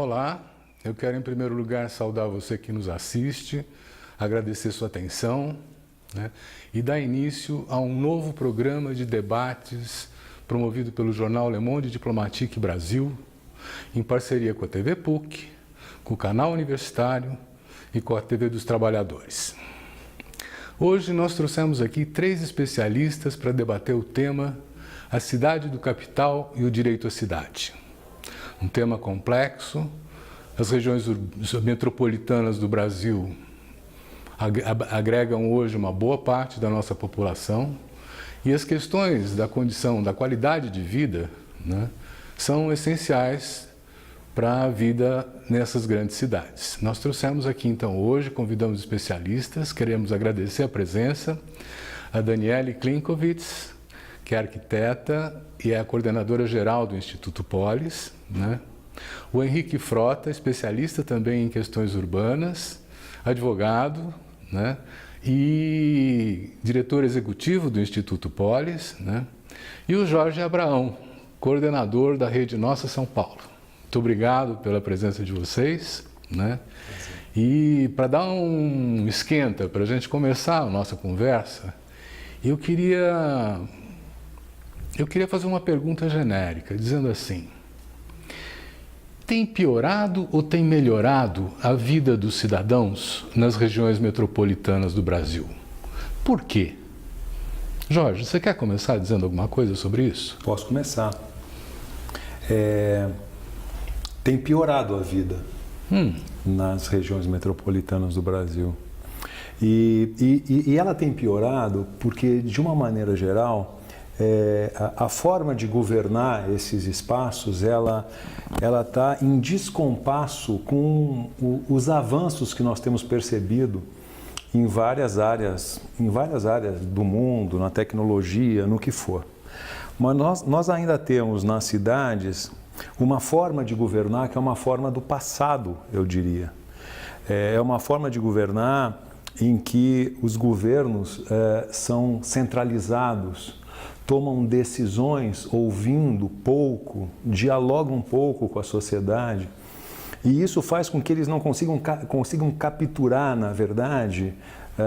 Olá, eu quero em primeiro lugar saudar você que nos assiste, agradecer sua atenção, e dar início a um novo programa de debates promovido pelo jornal Le Monde Diplomatique Brasil, em parceria com a TV PUC, com o Canal Universitário e com a TV dos Trabalhadores. Hoje nós trouxemos aqui 3 especialistas para debater o tema A Cidade do Capital e o Direito à Cidade. Um tema complexo, as regiões metropolitanas do Brasil agregam hoje uma boa parte da nossa população e as questões da condição, da qualidade de vida, são essenciais para a vida nessas grandes cidades. Nós trouxemos aqui então hoje, convidamos especialistas, queremos agradecer a presença a Daniele Klinkovitz, que é arquiteta e é a coordenadora geral do Instituto Polis, o Henrique Frota, especialista também em questões urbanas, advogado, e diretor executivo do Instituto Polis, e o Jorge Abraão, coordenador da Rede Nossa São Paulo. Muito obrigado pela presença de vocês, E para dar um esquenta, para a gente começar a nossa conversa, eu queria fazer uma pergunta genérica, dizendo assim: tem piorado ou tem melhorado a vida dos cidadãos nas regiões metropolitanas do Brasil? Por quê? Jorge, você quer começar dizendo alguma coisa sobre isso? Posso começar. Tem piorado a vida nas regiões metropolitanas do Brasil. E ela tem piorado porque, de uma maneira geral, a forma de governar esses espaços, ela está em descompasso com os avanços que nós temos percebido em várias áreas do mundo, na tecnologia, no que for. Mas nós ainda temos nas cidades uma forma de governar que é uma forma do passado, eu diria. É uma forma de governar em que os governos são centralizados, tomam decisões ouvindo pouco, dialogam pouco com a sociedade, e isso faz com que eles não consigam capturar, na verdade,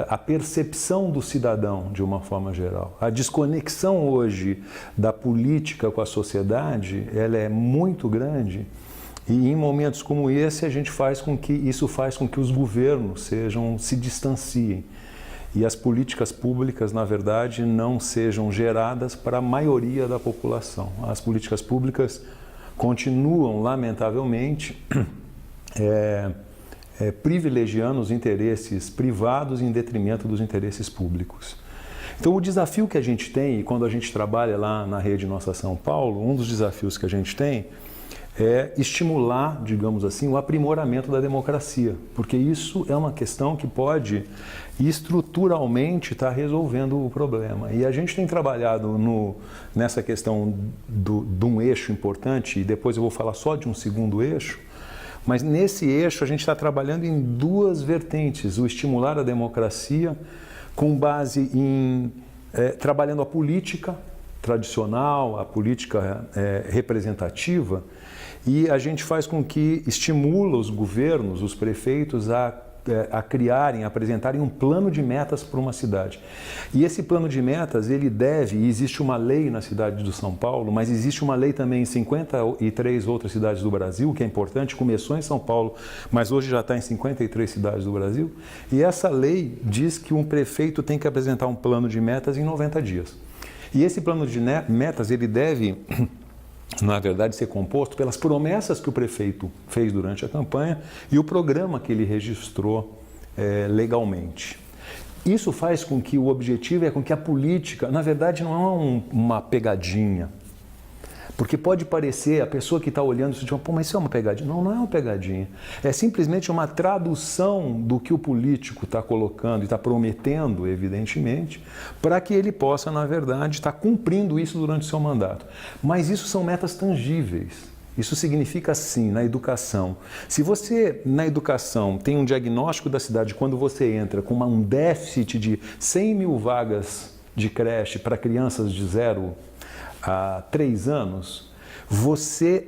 a percepção do cidadão de uma forma geral. A desconexão hoje da política com a sociedade, ela é muito grande, e em momentos como esse isso faz com que os governos se distanciem. E as políticas públicas, na verdade, não sejam geradas para a maioria da população. As políticas públicas continuam, lamentavelmente, privilegiando os interesses privados em detrimento dos interesses públicos. Então, o desafio que a gente tem, e quando a gente trabalha lá na Rede Nossa São Paulo, um dos desafios que a gente tem é estimular, digamos assim, o aprimoramento da democracia, porque isso é uma questão que pode estruturalmente estar resolvendo o problema. E a gente tem trabalhado nessa questão de um eixo importante, e depois eu vou falar só de um segundo eixo, mas nesse eixo a gente está trabalhando em 2 vertentes: o estimular a democracia com base em trabalhando a política tradicional, a política representativa, e a gente faz com que estimula os governos, os prefeitos a criarem, a apresentarem um plano de metas para uma cidade. E esse plano de metas, e existe uma lei na cidade de São Paulo, mas existe uma lei também em 53 outras cidades do Brasil, que é importante, começou em São Paulo, mas hoje já está em 53 cidades do Brasil, e essa lei diz que um prefeito tem que apresentar um plano de metas em 90 dias. E esse plano de metas, ele deve, na verdade, ser composto pelas promessas que o prefeito fez durante a campanha e o programa que ele registrou legalmente. Isso faz com que o objetivo é com que a política, na verdade, não é uma pegadinha. Porque pode parecer, a pessoa que está olhando isso, tipo, mas isso é uma pegadinha. Não, não é uma pegadinha. É simplesmente uma tradução do que o político está colocando e está prometendo, evidentemente, para que ele possa, na verdade, estar cumprindo isso durante o seu mandato. Mas isso são metas tangíveis. Isso significa, assim, na educação. Se você, na educação, tem um diagnóstico da cidade quando você entra com um déficit de 100 mil vagas de creche para crianças de 0 a 3 anos, você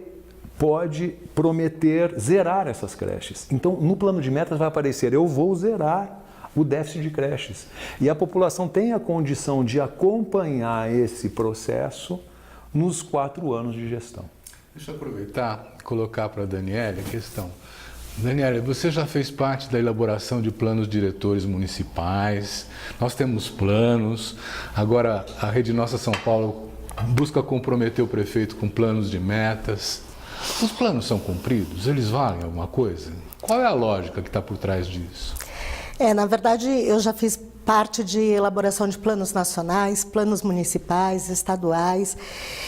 pode prometer zerar essas creches. Então, no plano de metas vai aparecer, eu vou zerar o déficit de creches. E a população tem a condição de acompanhar esse processo nos 4 anos de gestão. Deixa eu aproveitar e colocar para a Daniela a questão. Daniela, você já fez parte da elaboração de planos diretores municipais, nós temos planos, agora a Rede Nossa São Paulo busca comprometer o prefeito com planos de metas. Os planos são cumpridos? Eles valem alguma coisa? Qual é a lógica que está por trás disso? Na verdade, eu já fiz parte de elaboração de planos nacionais, planos municipais, estaduais.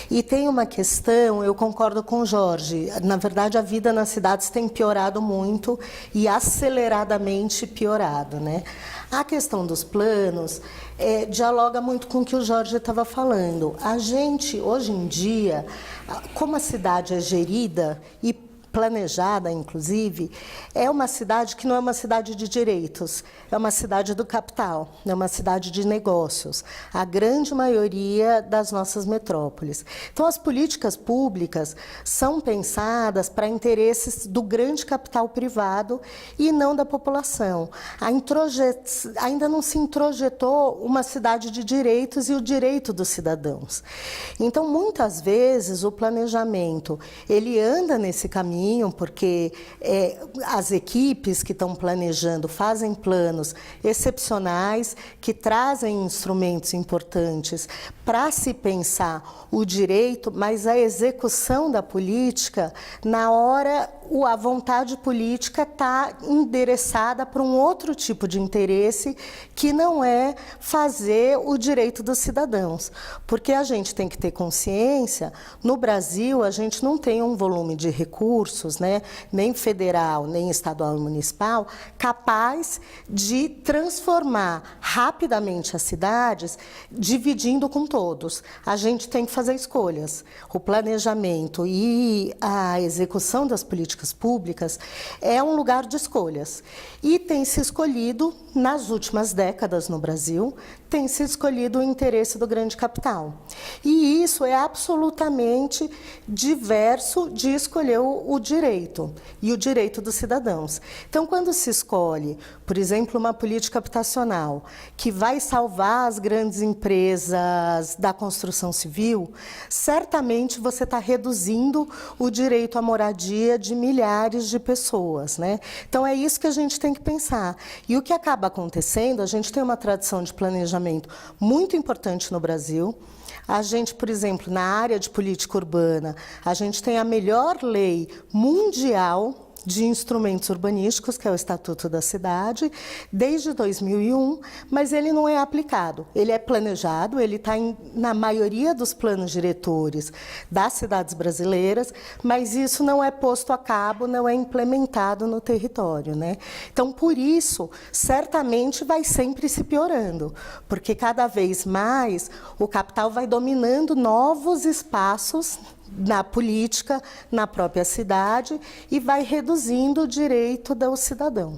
E tem uma questão, eu concordo com o Jorge, na verdade a vida nas cidades tem piorado muito e aceleradamente piorado, né? A questão dos planos dialoga muito com o que o Jorge estava falando. A gente, hoje em dia, como a cidade é gerida e planejada, inclusive, é uma cidade que não é uma cidade de direitos, é uma cidade do capital, é uma cidade de negócios, a grande maioria das nossas metrópoles. Então, as políticas públicas são pensadas para interesses do grande capital privado e não da população. Ainda não se introjetou uma cidade de direitos e o direito dos cidadãos. Então, muitas vezes, o planejamento, ele anda nesse caminho, porque as equipes que estão planejando fazem planos excepcionais, que trazem instrumentos importantes para se pensar o direito, mas a execução da política, na hora, a vontade política está endereçada para um outro tipo de interesse que não é fazer o direito dos cidadãos. Porque a gente tem que ter consciência, no Brasil a gente não tem um volume de recursos, né, nem federal, nem estadual e municipal, capaz de transformar rapidamente as cidades, dividindo com todos. A gente tem que fazer escolhas. O planejamento e a execução das políticas públicas é um lugar de escolhas. E tem se escolhido, nas últimas décadas no Brasil, tem se escolhido o interesse do grande capital. E isso é absolutamente diverso de escolher o direito e o direito dos cidadãos. Então, quando se escolhe, por exemplo, uma política habitacional que vai salvar as grandes empresas da construção civil, certamente você está reduzindo o direito à moradia de milhares de pessoas, né? Então, é isso que a gente tem que pensar. E o que acaba acontecendo, a gente tem uma tradição de planejamento muito importante no Brasil. A gente, por exemplo, na área de política urbana, a gente tem a melhor lei mundial de instrumentos urbanísticos, que é o Estatuto da Cidade, desde 2001, mas ele não é aplicado. Ele é planejado, ele está na maioria dos planos diretores das cidades brasileiras, mas isso não é posto a cabo, não é implementado no território, né? Então, por isso, certamente vai sempre se piorando, porque cada vez mais o capital vai dominando novos espaços na política, na própria cidade, e vai reduzindo o direito do cidadão.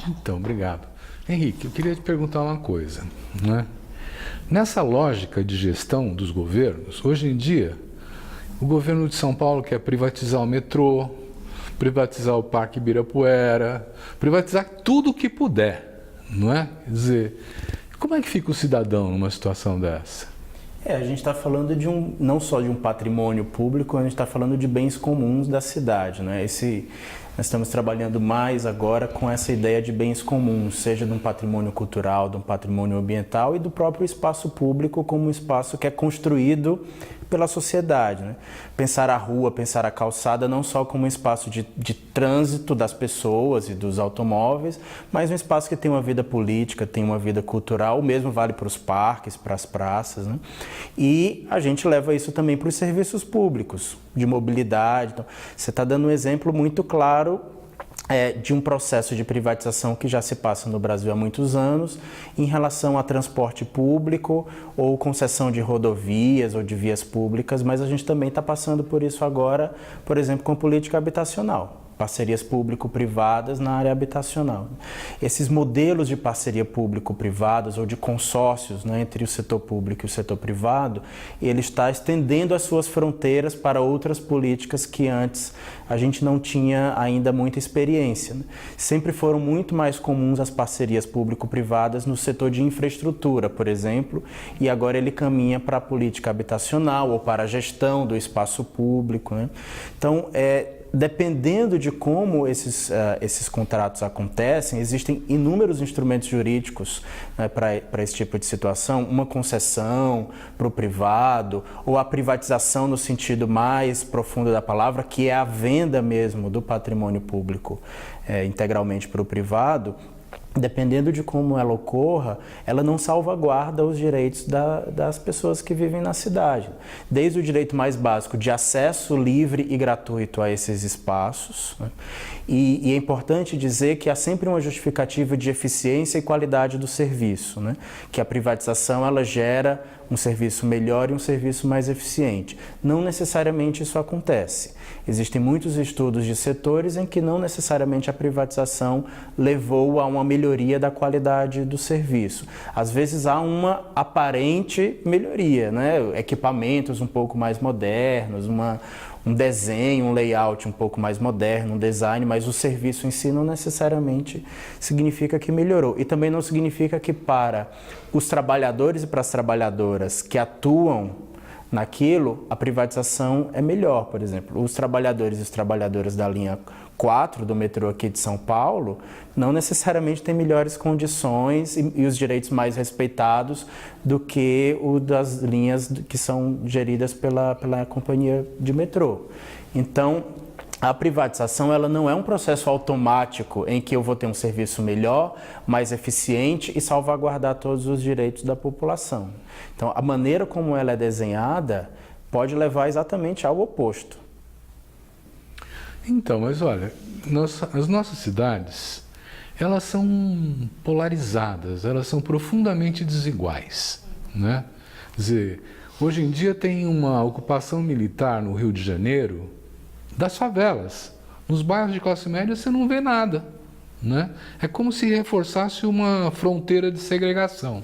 Então, obrigado. Henrique, eu queria te perguntar uma coisa, né? Nessa lógica de gestão dos governos, hoje em dia, o governo de São Paulo quer privatizar o metrô, privatizar o Parque Ibirapuera, privatizar tudo o que puder, não é? Quer dizer, como é que fica o cidadão numa situação dessa? A gente está falando não só de um patrimônio público, a gente está falando de bens comuns da cidade, né? Nós estamos trabalhando mais agora com essa ideia de bens comuns, seja de um patrimônio cultural, de um patrimônio ambiental e do próprio espaço público como um espaço que é construído pela sociedade, né? Pensar a rua, pensar a calçada não só como um espaço de trânsito das pessoas e dos automóveis, mas um espaço que tem uma vida política, tem uma vida cultural, o mesmo vale para os parques, para as praças, né? E a gente leva isso também para os serviços públicos, de mobilidade. Então, você está dando um exemplo muito claro de um processo de privatização que já se passa no Brasil há muitos anos em relação a transporte público ou concessão de rodovias ou de vias públicas, mas a gente também está passando por isso agora, por exemplo, com política habitacional. parcerias público-privadas na área habitacional. Esses modelos de parceria público-privadas ou de consórcios, né, entre o setor público e o setor privado, ele está estendendo as suas fronteiras para outras políticas que antes a gente não tinha ainda muita experiência, né? Sempre foram muito mais comuns as parcerias público-privadas no setor de infraestrutura, por exemplo, e agora ele caminha para a política habitacional ou para a gestão do espaço público, né? Então, dependendo de como esses contratos acontecem, existem inúmeros instrumentos jurídicos, né, para esse tipo de situação, uma concessão para o privado, ou a privatização no sentido mais profundo da palavra, que é a venda mesmo do patrimônio público integralmente para o privado. Dependendo de como ela ocorra, ela não salvaguarda os direitos das pessoas que vivem na cidade. Desde o direito mais básico de acesso livre e gratuito a esses espaços, né? E é importante dizer que há sempre uma justificativa de eficiência e qualidade do serviço, né? Que a privatização ela gera um serviço melhor e um serviço mais eficiente. Não necessariamente isso acontece. Existem muitos estudos de setores em que não necessariamente a privatização levou a uma melhoria da qualidade do serviço. Às vezes há uma aparente melhoria, né? Equipamentos um pouco mais modernos, um desenho, um layout um pouco mais moderno, um design, mas o serviço em si não necessariamente significa que melhorou. E também não significa que para os trabalhadores e para as trabalhadoras que atuam naquilo, a privatização é melhor. Por exemplo, os trabalhadores e as trabalhadoras da linha 4 do metrô aqui de São Paulo não necessariamente têm melhores condições e os direitos mais respeitados do que o das linhas que são geridas pela companhia de metrô. Então, a privatização ela não é um processo automático em que eu vou ter um serviço melhor, mais eficiente e salvaguardar todos os direitos da população. Então, a maneira como ela é desenhada pode levar exatamente ao oposto. Então, mas olha, as nossas cidades, elas são polarizadas, elas são profundamente desiguais, né? Quer dizer, hoje em dia tem uma ocupação militar no Rio de Janeiro das favelas. Nos bairros de classe média você não vê nada, né? É como se reforçasse uma fronteira de segregação.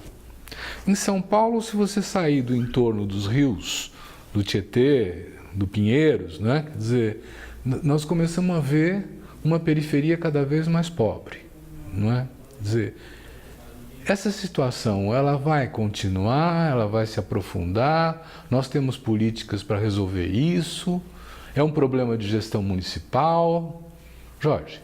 Em São Paulo, se você sair do entorno dos rios, do Tietê, do Pinheiros, né? Quer dizer, nós começamos a ver uma periferia cada vez mais pobre, não é? Quer dizer, essa situação, ela vai continuar, ela vai se aprofundar, nós temos políticas para resolver isso, é um problema de gestão municipal. Jorge?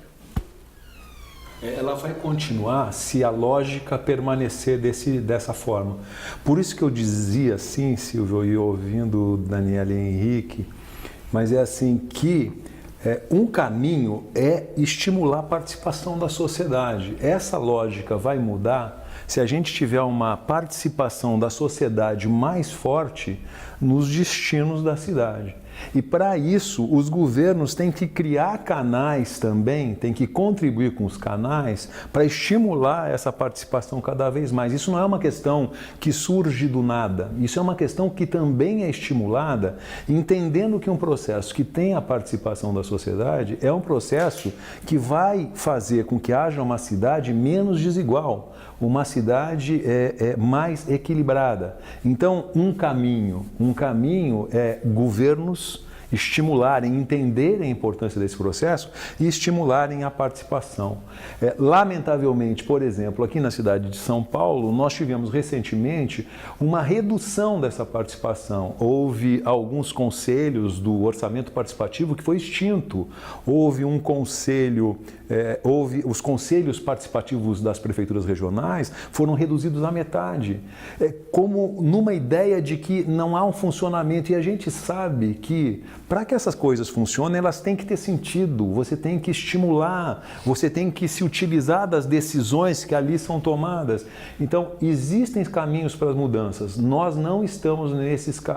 Ela vai continuar se a lógica permanecer dessa forma. Por isso que eu dizia assim, Silvio, e ouvindo Daniela e Henrique, mas é assim que um caminho é estimular a participação da sociedade. Essa lógica vai mudar se a gente tiver uma participação da sociedade mais forte nos destinos da cidade. E para isso, os governos têm que criar canais também, têm que contribuir com os canais para estimular essa participação cada vez mais. Isso não é uma questão que surge do nada, isso é uma questão que também é estimulada, entendendo que um processo que tem a participação da sociedade é um processo que vai fazer com que haja uma cidade menos desigual, uma cidade mais equilibrada. Então, um caminho é governos estimularem, entenderem a importância desse processo e estimularem a participação. Lamentavelmente, por exemplo, aqui na cidade de São Paulo, nós tivemos recentemente uma redução dessa participação. Houve alguns conselhos do orçamento participativo que foi extinto. Houve um conselho, os conselhos participativos das prefeituras regionais foram reduzidos à metade, como numa ideia de que não há um funcionamento. E a gente sabe que para que essas coisas funcionem, elas têm que ter sentido, você tem que estimular, você tem que se utilizar das decisões que ali são tomadas. Então, existem caminhos para as mudanças. Nós não estamos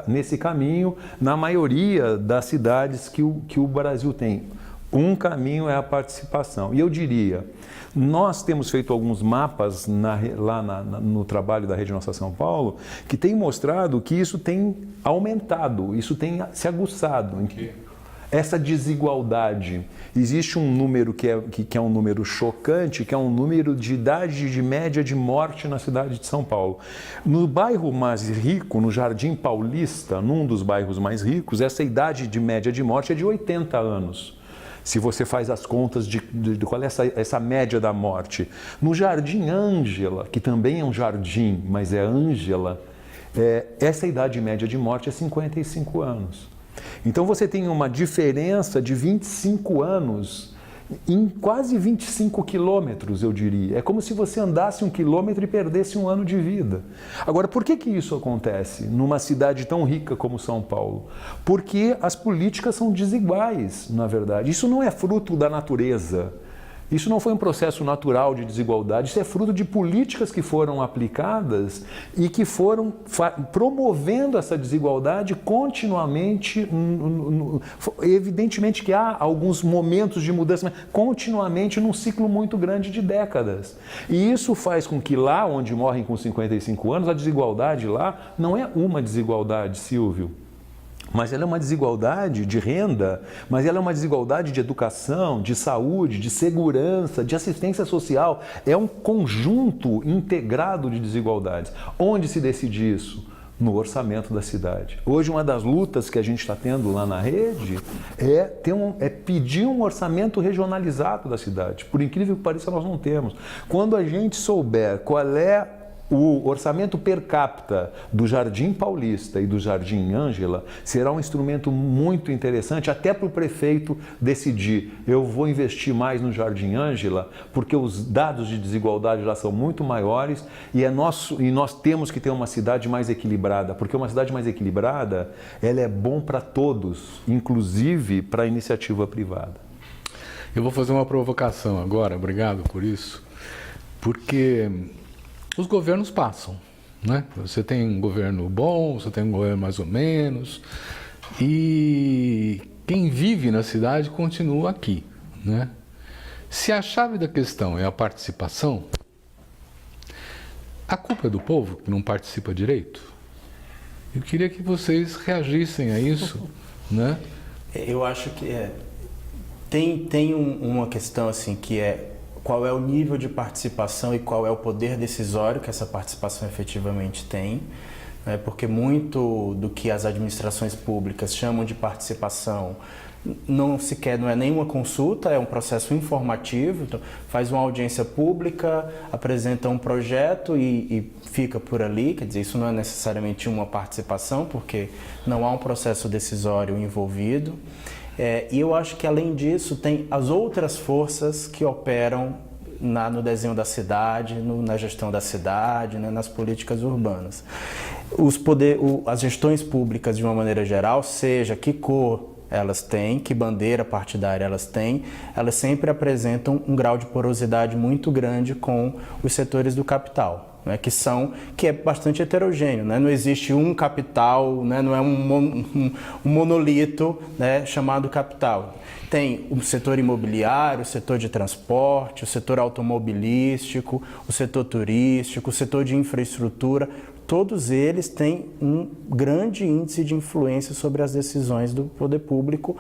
nesse caminho na maioria das cidades que o Brasil tem. Um caminho é a participação. E eu diria, nós temos feito alguns mapas no trabalho da Rede Nossa São Paulo que tem mostrado que isso tem aumentado, isso tem se aguçado. essa desigualdade. Existe um número que é um número chocante, que é um número de idade de média de morte na cidade de São Paulo. No bairro mais rico, no Jardim Paulista, num dos bairros mais ricos, essa idade de média de morte é de 80 anos. Se você faz as contas de qual é essa média da morte. No Jardim Ângela, que também é um jardim, mas é Ângela, essa idade média de morte é 55 anos. Então você tem uma diferença de 25 anos em quase 25 quilômetros, eu diria. É como se você andasse 1 quilômetro e perdesse 1 ano de vida. Agora, por que isso acontece numa cidade tão rica como São Paulo? Porque as políticas são desiguais, na verdade. Isso não é fruto da natureza. Isso não foi um processo natural de desigualdade, isso é fruto de políticas que foram aplicadas e que foram promovendo essa desigualdade continuamente. Evidentemente que há alguns momentos de mudança, mas continuamente num ciclo muito grande de décadas. E isso faz com que lá onde morrem com 55 anos, a desigualdade lá não é uma desigualdade, Silvio. Mas ela é uma desigualdade de renda, mas ela é uma desigualdade de educação, de saúde, de segurança, de assistência social. É um conjunto integrado de desigualdades. Onde se decide isso? No orçamento da cidade. Hoje, uma das lutas que a gente está tendo lá na rede é pedir um orçamento regionalizado da cidade. Por incrível que pareça, nós não temos. Quando a gente souber qual é o orçamento per capita do Jardim Paulista e do Jardim Ângela, será um instrumento muito interessante até para o prefeito decidir: eu vou investir mais no Jardim Ângela porque os dados de desigualdade lá são muito maiores e nós temos que ter uma cidade mais equilibrada, porque uma cidade mais equilibrada ela é bom para todos, inclusive para a iniciativa privada. Eu vou fazer uma provocação agora, obrigado por isso, porque os governos passam, né? Você tem um governo bom, você tem um governo mais ou menos, e quem vive na cidade continua aqui, né? Se a chave da questão é a participação, a culpa é do povo que não participa direito? Eu queria que vocês reagissem a isso, né? Eu acho que tem uma questão assim que é: qual é o nível de participação e qual é o poder decisório que essa participação efetivamente tem, né? Porque muito do que as administrações públicas chamam de participação não é nenhuma consulta, é um processo informativo. Então, faz uma audiência pública, apresenta um projeto e fica por ali. Quer dizer, isso não é necessariamente uma participação, porque não há um processo decisório envolvido. E eu acho que, além disso, tem as outras forças que operam no desenho da cidade, na gestão da cidade, né, nas políticas urbanas. As gestões públicas, de uma maneira geral, seja que cor elas têm, que bandeira partidária elas têm, elas sempre apresentam um grau de porosidade muito grande com os setores do capital, né, que é bastante heterogêneo, né? Não existe um capital, né? Não é um monolito, né, chamado capital. Tem o setor imobiliário, o setor de transporte, o setor automobilístico, o setor turístico, o setor de infraestrutura. Todos eles têm um grande índice de influência sobre as decisões do poder público.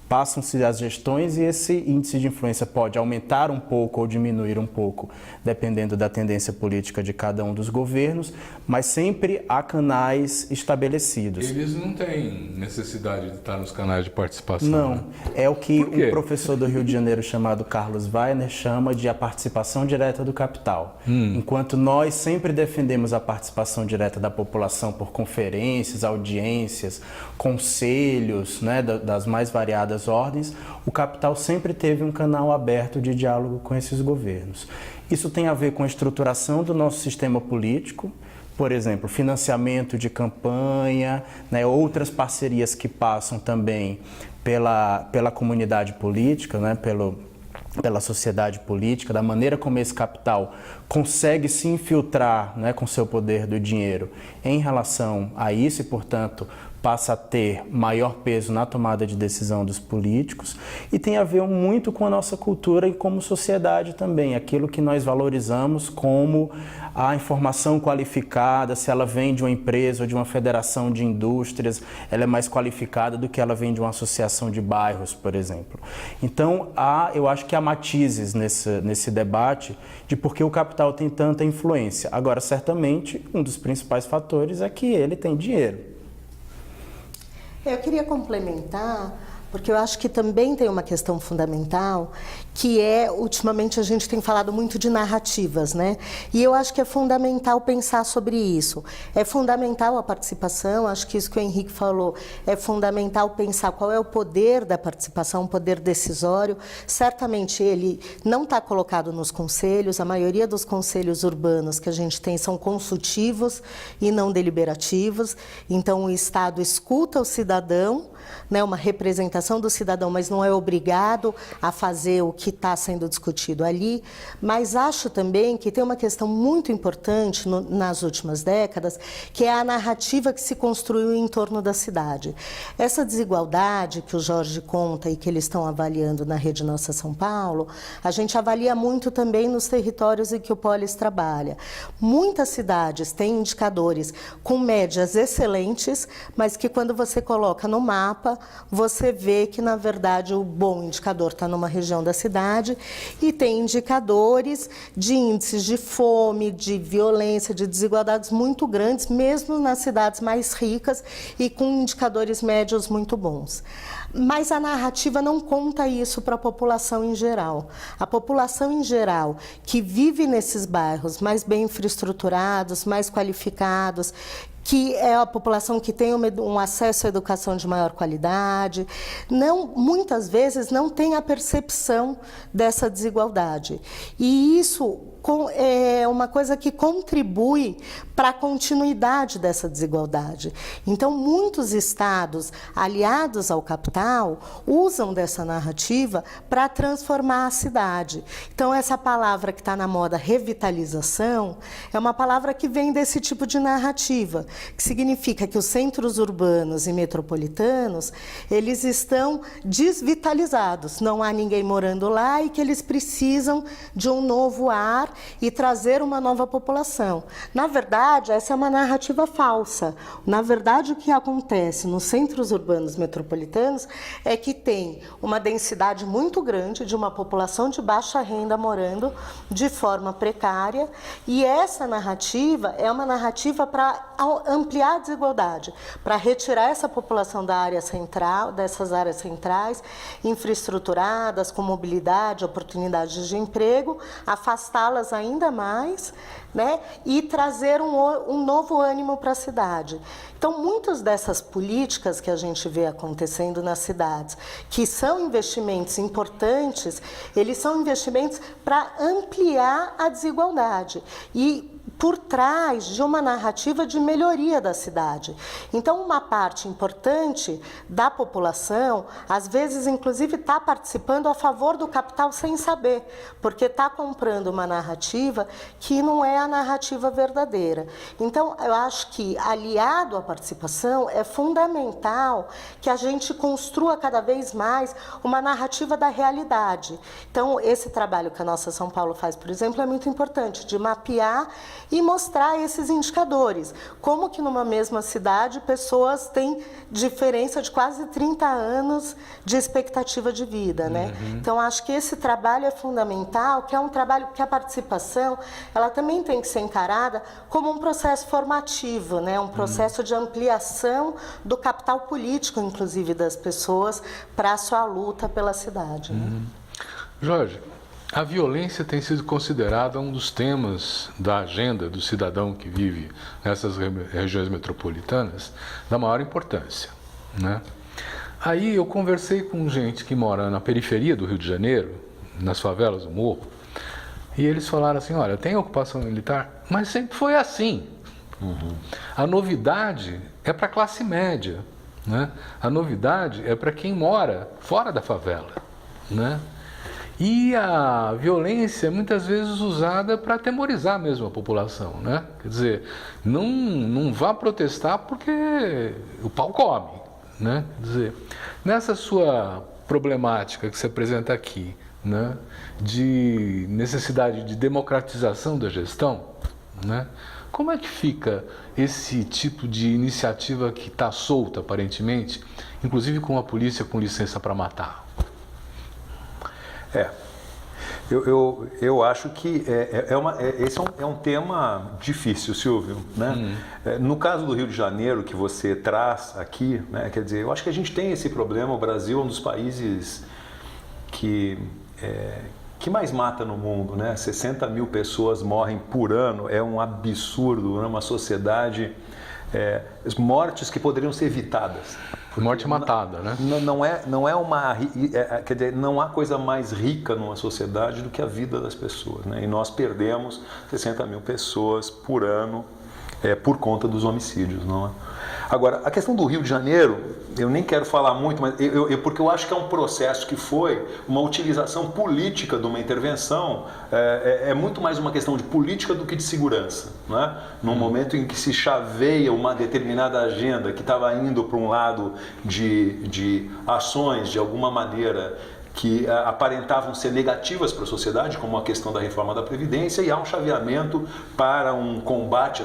Passam-se as gestões e esse índice de influência pode aumentar um pouco ou diminuir um pouco, dependendo da tendência política de cada um dos governos, mas sempre há canais estabelecidos. Eles não têm necessidade de estar nos canais de participação. Não, né? É o que um professor do Rio de Janeiro chamado Carlos Weiner chama de a participação direta do capital. Enquanto nós sempre defendemos a participação direta da população por conferências, audiências, conselhos, né, das mais variadas ordens, o capital sempre teve um canal aberto de diálogo com esses governos. Isso tem a ver com a estruturação do nosso sistema político, por exemplo, financiamento de campanha, né, outras parcerias que passam também pela comunidade política, né, pela sociedade política, da maneira como esse capital consegue se infiltrar, né, com seu poder do dinheiro em relação a isso e, portanto, passa a ter maior peso na tomada de decisão dos políticos e tem a ver muito com a nossa cultura e como sociedade também, aquilo que nós valorizamos como a informação qualificada, se ela vem de uma empresa ou de uma federação de indústrias, ela é mais qualificada do que ela vem de uma associação de bairros, por exemplo. Então, eu acho que há matizes nesse debate de por que o capital tem tanta influência. Agora, certamente, um dos principais fatores é que ele tem dinheiro. Eu queria complementar, porque eu acho que também tem uma questão fundamental, que ultimamente a gente tem falado muito de narrativas, né? E eu acho que é fundamental pensar sobre isso. É fundamental a participação, acho que isso que o Henrique falou, é fundamental pensar qual é o poder da participação, o poder decisório. Certamente ele não está colocado nos conselhos, a maioria dos conselhos urbanos que a gente tem são consultivos e não deliberativos, então o Estado escuta o cidadão, né, uma representação do cidadão, mas não é obrigado a fazer o que está sendo discutido ali. Mas acho também que tem uma questão muito importante nas últimas décadas, que é a narrativa que se construiu em torno da cidade. Essa desigualdade que o Jorge conta e que eles estão avaliando na Rede Nossa São Paulo, a gente avalia muito também nos territórios em que o Polis trabalha. Muitas cidades têm indicadores com médias excelentes, mas que quando você coloca no mapa, você vê que, na verdade, o bom indicador está numa região da cidade e tem indicadores de índices de fome, de violência, de desigualdades muito grandes, mesmo nas cidades mais ricas e com indicadores médios muito bons. Mas a narrativa não conta isso para a população em geral. A população em geral que vive nesses bairros mais bem infraestruturados, mais qualificados, que é a população que tem um acesso à educação de maior qualidade, muitas vezes não tem a percepção dessa desigualdade. E isso é uma coisa que contribui para a continuidade dessa desigualdade. Então, muitos estados aliados ao capital usam dessa narrativa para transformar a cidade. Então, essa palavra que está na moda, revitalização, é uma palavra que vem desse tipo de narrativa, que significa que os centros urbanos e metropolitanos, eles estão desvitalizados, não há ninguém morando lá e que eles precisam de um novo ar e trazer uma nova população. Na verdade, essa é uma narrativa falsa. Na verdade, o que acontece nos centros urbanos metropolitanos é que tem uma densidade muito grande de uma população de baixa renda morando de forma precária, e essa narrativa é uma narrativa para ampliar a desigualdade, para retirar essa população da área central, dessas áreas centrais, infraestruturadas, com mobilidade, oportunidades de emprego, afastá-las ainda mais, né, e trazer um novo ânimo para a cidade. Então, muitas dessas políticas que a gente vê acontecendo nas cidades, que são investimentos importantes, eles são investimentos para ampliar a desigualdade e por trás de uma narrativa de melhoria da cidade. Então, uma parte importante da população, às vezes, inclusive, está participando a favor do capital sem saber, porque está comprando uma narrativa que não é a narrativa verdadeira. Então, eu acho que, aliado à participação, é fundamental que a gente construa cada vez mais uma narrativa da realidade. Então, esse trabalho que a Nossa São Paulo faz, por exemplo, é muito importante, de mapear e mostrar esses indicadores. Como que numa mesma cidade pessoas têm diferença de quase 30 anos de expectativa de vida, né? Então, acho que esse trabalho é fundamental, que é um trabalho que a participação, ela também tem que ser encarada como um processo formativo, né? Um processo de ampliação do capital político, inclusive, das pessoas para a sua luta pela cidade. Né? Jorge, a violência tem sido considerada um dos temas da agenda do cidadão que vive nessas regiões metropolitanas da maior importância, né? Aí eu conversei com gente que mora na periferia do Rio de Janeiro, nas favelas do Morro, e eles falaram assim, olha, tem ocupação militar, mas sempre foi assim. A novidade é para a classe média, né? A novidade é para quem mora fora da favela, né? E a violência é muitas vezes usada para atemorizar mesmo a população, né? Quer dizer, não vá protestar porque o pau come, né? Quer dizer, nessa sua problemática que você apresenta aqui, né, de necessidade de democratização da gestão, né, como é que fica esse tipo de iniciativa que está solta, aparentemente, inclusive com a polícia com licença para matar? Eu acho que esse é um tema difícil, Silvio, né? No caso do Rio de Janeiro que você traz aqui, né, quer dizer, eu acho que a gente tem esse problema. O Brasil é um dos países que mais mata no mundo, né? 60 mil pessoas morrem por ano, é um absurdo, né? Uma sociedade, mortes que poderiam ser evitadas. Morte matada, né? Quer dizer, não há coisa mais rica numa sociedade do que a vida das pessoas, né? E nós perdemos 60 mil pessoas por ano por conta dos homicídios, não é? Agora, a questão do Rio de Janeiro, eu nem quero falar muito, mas porque eu acho que é um processo que foi uma utilização política de uma intervenção, é muito mais uma questão de política do que de segurança, né? Num momento em que se chaveia uma determinada agenda que estava indo para um lado de ações, de alguma maneira, que aparentavam ser negativas para a sociedade, como a questão da reforma da Previdência, e há um chaveamento para um combate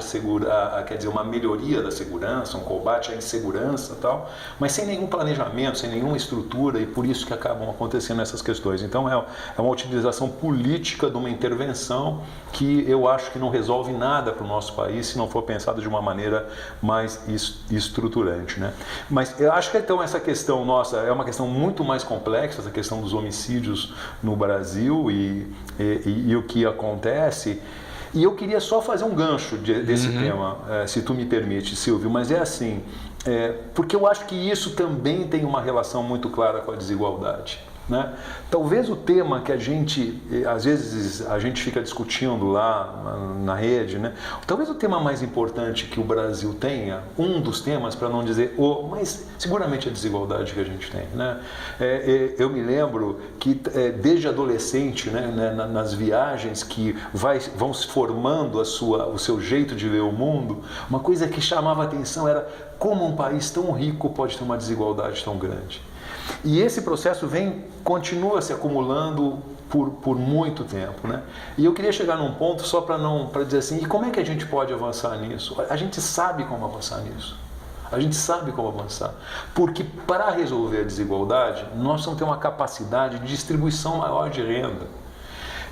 quer dizer, uma melhoria da segurança, um combate à insegurança e tal, mas sem nenhum planejamento, sem nenhuma estrutura, e por isso que acabam acontecendo essas questões. Então é uma utilização política de uma intervenção que eu acho que não resolve nada para o nosso país se não for pensado de uma maneira mais estruturante, né? Mas eu acho que então essa questão nossa é uma questão muito mais complexa, essa questão dos homicídios no Brasil e o que acontece. E eu queria só fazer um gancho desse tema, se tu me permite, Silvio, mas é assim, porque eu acho que isso também tem uma relação muito clara com a desigualdade, né? Talvez o tema que às vezes a gente fica discutindo lá na rede, né? Talvez o tema mais importante que o Brasil tenha, um dos temas, para não dizer mas seguramente a desigualdade que a gente tem, né? Eu me lembro que desde adolescente, né, nas viagens que vão se formando o seu jeito de ver o mundo, uma coisa que chamava a atenção era como um país tão rico pode ter uma desigualdade tão grande. E esse processo continua se acumulando por muito tempo, né? E eu queria chegar num ponto só para dizer assim, e como é que a gente pode avançar nisso? A gente sabe como avançar nisso. A gente sabe como avançar. Porque para resolver a desigualdade, nós vamos ter uma capacidade de distribuição maior de renda.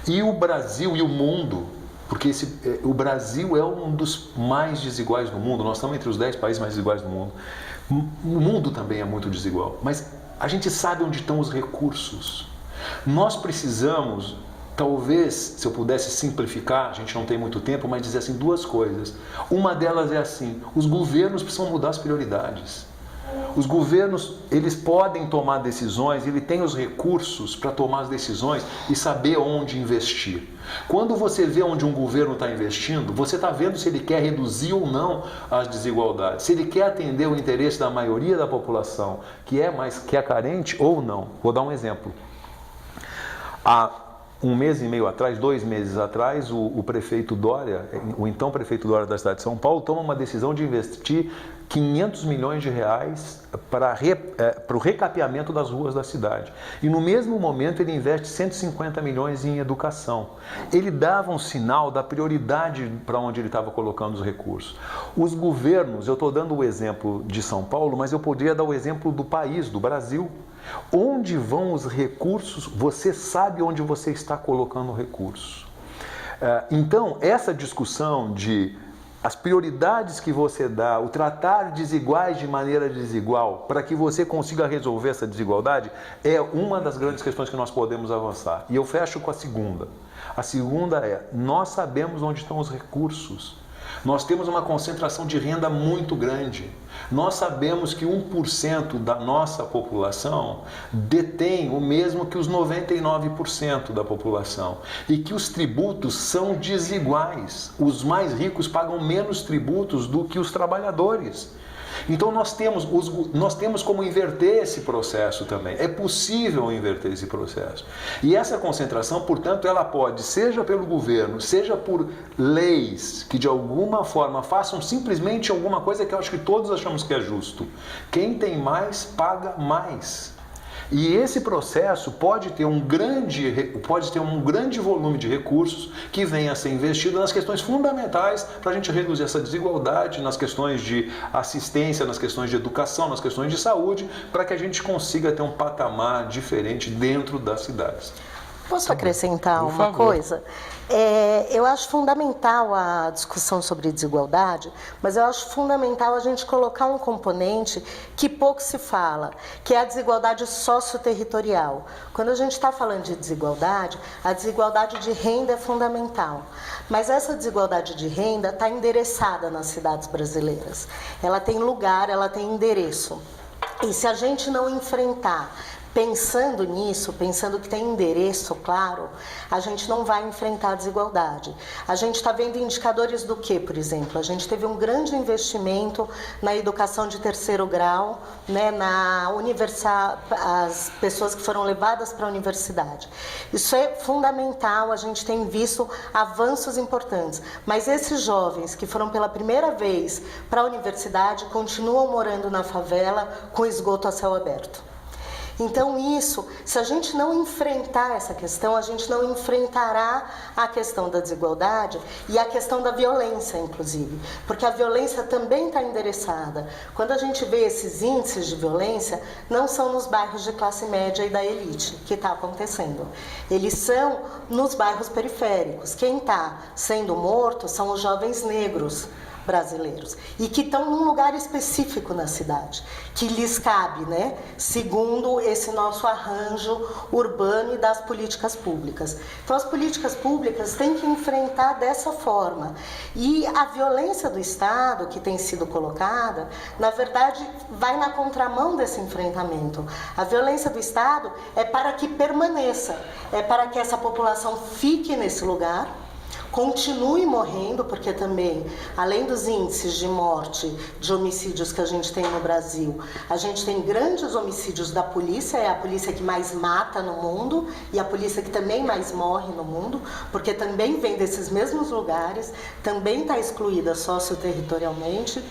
E o Brasil e o mundo, porque o Brasil é um dos mais desiguais do mundo, nós estamos entre os 10 países mais desiguais do mundo. O mundo também é muito desigual, mas a gente sabe onde estão os recursos. Nós precisamos, talvez, se eu pudesse simplificar, a gente não tem muito tempo, mas dizer assim, duas coisas. Uma delas é assim, os governos precisam mudar as prioridades. Os governos, eles podem tomar decisões, ele tem os recursos para tomar as decisões e saber onde investir. Quando você vê onde um governo está investindo, você está vendo se ele quer reduzir ou não as desigualdades, se ele quer atender o interesse da maioria da população, que é carente ou não. Vou dar um exemplo. Há 1 mês e meio atrás, 2 meses atrás, o prefeito Dória, o então prefeito Dória da cidade de São Paulo, toma uma decisão de investir 500 milhões de reais para o recapeamento das ruas da cidade. E no mesmo momento ele investe 150 milhões em educação. Ele dava um sinal da prioridade para onde ele estava colocando os recursos. Os governos, eu estou dando o exemplo de São Paulo, mas eu poderia dar o exemplo do país, do Brasil. Onde vão os recursos, você sabe onde você está colocando o recurso. Então, essa discussão de as prioridades que você dá, o tratar desiguais de maneira desigual, para que você consiga resolver essa desigualdade, é uma das grandes questões que nós podemos avançar. E eu fecho com a segunda. A segunda é, nós sabemos onde estão os recursos. Nós temos uma concentração de renda muito grande. Nós sabemos que 1% da nossa população detém o mesmo que os 99% da população e que os tributos são desiguais. Os mais ricos pagam menos tributos do que os trabalhadores. Então nós temos como inverter esse processo também. É possível inverter esse processo. E essa concentração, portanto, ela pode, seja pelo governo, seja por leis que de alguma forma façam simplesmente alguma coisa que eu acho que todos achamos que é justo. Quem tem mais, paga mais. E esse processo pode ter um grande volume de recursos que venha a ser investido nas questões fundamentais para a gente reduzir essa desigualdade, nas questões de assistência, nas questões de educação, nas questões de saúde, para que a gente consiga ter um patamar diferente dentro das cidades. Posso acrescentar uma coisa? Eu acho fundamental a discussão sobre desigualdade, mas eu acho fundamental a gente colocar um componente que pouco se fala, que é a desigualdade socioterritorial. Quando a gente está falando de desigualdade, a desigualdade de renda é fundamental. Mas essa desigualdade de renda está endereçada nas cidades brasileiras. Ela tem lugar, ela tem endereço. E se a gente não enfrentar pensando nisso, pensando que tem endereço claro, a gente não vai enfrentar a desigualdade. A gente está vendo indicadores do que, por exemplo? A gente teve um grande investimento na educação de terceiro grau, né, as pessoas que foram levadas para a universidade. Isso é fundamental, a gente tem visto avanços importantes. Mas esses jovens que foram pela primeira vez para a universidade continuam morando na favela com esgoto a céu aberto. Então isso, se a gente não enfrentar essa questão, a gente não enfrentará a questão da desigualdade e a questão da violência, inclusive, porque a violência também está endereçada. Quando a gente vê esses índices de violência, não são nos bairros de classe média e da elite que está acontecendo. Eles são nos bairros periféricos. Quem está sendo morto são os jovens negros brasileiros e que estão num lugar específico na cidade, que lhes cabe, né, segundo esse nosso arranjo urbano e das políticas públicas. Então as políticas públicas têm que enfrentar dessa forma. E a violência do Estado que tem sido colocada, na verdade, vai na contramão desse enfrentamento. A violência do Estado é para que permaneça, é para que essa população fique nesse lugar, continue morrendo, porque também, além dos índices de morte, de homicídios que a gente tem no Brasil, a gente tem grandes homicídios da polícia, é a polícia que mais mata no mundo e a polícia que também mais morre no mundo, porque também vem desses mesmos lugares, também está excluída socioterritorialmente.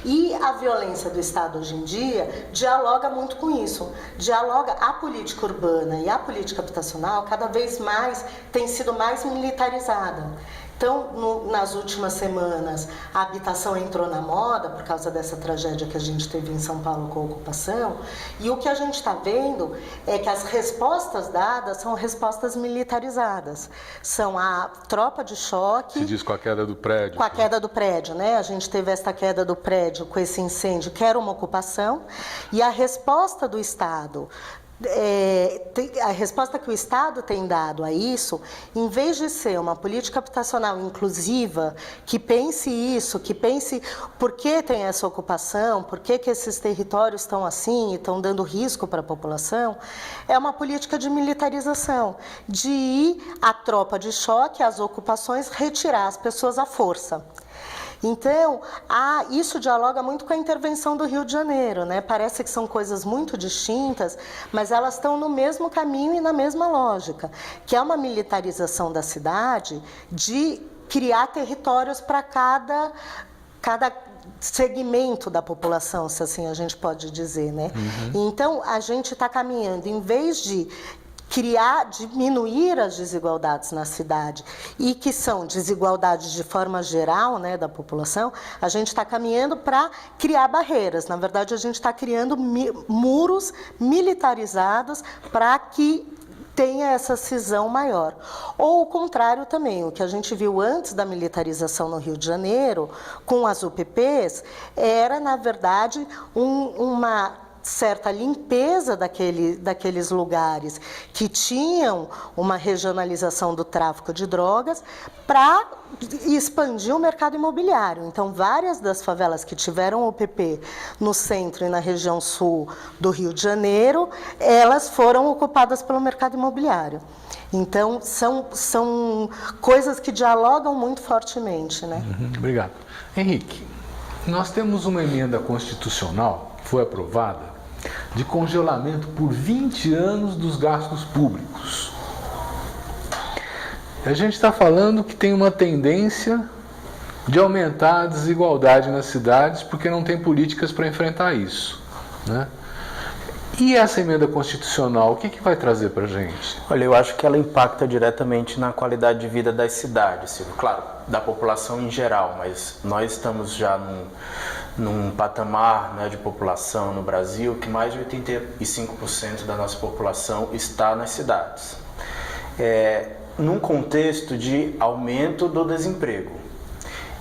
E a violência do Estado hoje em dia dialoga muito com isso, dialoga a política urbana e a política habitacional cada vez mais tem sido mais militarizada. Então, nas últimas semanas, a habitação entrou na moda por causa dessa tragédia que a gente teve em São Paulo com a ocupação. E o que a gente está vendo é que as respostas dadas são respostas militarizadas. São a tropa de choque... Se diz com a queda do prédio. Com a queda do prédio, né? A gente teve essa queda do prédio com esse incêndio, que era uma ocupação. E a resposta do Estado... a resposta que o Estado tem dado a isso, em vez de ser uma política habitacional inclusiva, que pense isso, que pense por que tem essa ocupação, por que esses territórios estão assim e estão dando risco para a população, é uma política de militarização, de ir à tropa de choque, às ocupações, retirar as pessoas à força. Então, isso dialoga muito com a intervenção do Rio de Janeiro, né? Parece que são coisas muito distintas, mas elas estão no mesmo caminho e na mesma lógica, que é uma militarização da cidade de criar territórios para cada segmento da população, se assim a gente pode dizer, né? Então, a gente está caminhando, em vez de diminuir as desigualdades na cidade, e que são desigualdades de forma geral, né, da população, a gente está caminhando para criar barreiras. Na verdade, a gente está criando muros militarizados para que tenha essa cisão maior. Ou o contrário também, o que a gente viu antes da militarização no Rio de Janeiro, com as UPPs, era, na verdade, uma certa limpeza daqueles lugares que tinham uma regionalização do tráfico de drogas para expandir o mercado imobiliário. Então, várias das favelas que tiveram UPP no centro e na região sul do Rio de Janeiro, elas foram ocupadas pelo mercado imobiliário. Então, são coisas que dialogam muito fortemente, né? Obrigado. Henrique. Nós temos uma emenda constitucional que foi aprovada de congelamento por 20 anos dos gastos públicos. A gente está falando que tem uma tendência de aumentar a desigualdade nas cidades porque não tem políticas para enfrentar isso, né? E essa emenda constitucional, o que vai trazer para a gente? Olha, eu acho que ela impacta diretamente na qualidade de vida das cidades, Silvio. Claro, da população em geral, mas nós estamos já num patamar, né, de população no Brasil que mais de 85% da nossa população está nas cidades. Num contexto de aumento do desemprego.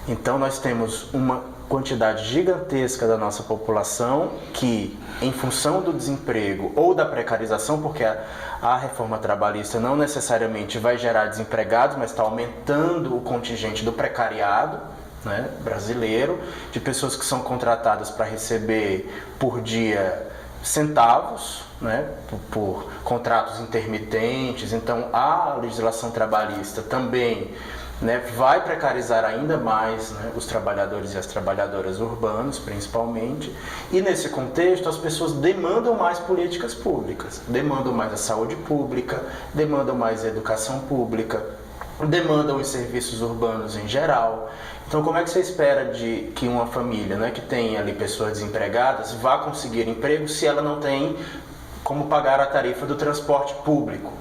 Então nós temos uma quantidade gigantesca da nossa população que, em função do desemprego ou da precarização, porque a reforma trabalhista não necessariamente vai gerar desempregados, mas está aumentando o contingente do precariado, né, brasileiro, de pessoas que são contratadas para receber por dia centavos, né, por contratos intermitentes. Então a legislação trabalhista também, né, vai precarizar ainda mais, né, os trabalhadores e as trabalhadoras urbanos, principalmente. E nesse contexto as pessoas demandam mais políticas públicas, demandam mais a saúde pública, demandam mais a educação pública, demandam os serviços urbanos em geral. Então, como é que você espera de que uma família, né, que tem ali pessoas desempregadas vá conseguir emprego se ela não tem como pagar a tarifa do transporte público,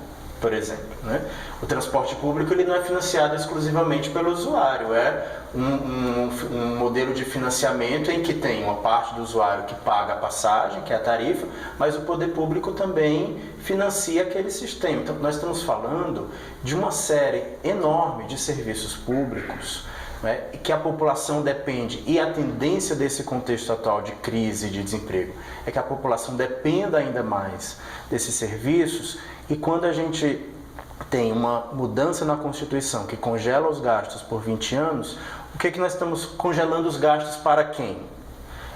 por exemplo, né? O transporte público ele não é financiado exclusivamente pelo usuário, é um modelo de financiamento em que tem uma parte do usuário que paga a passagem, que é a tarifa, mas o poder público também financia aquele sistema. Então, nós estamos falando de uma série enorme de serviços públicos, né, que a população depende, e a tendência desse contexto atual de crise e de desemprego é que a população dependa ainda mais desses serviços. E quando a gente tem uma mudança na Constituição que congela os gastos por 20 anos, o que nós estamos congelando os gastos para quem?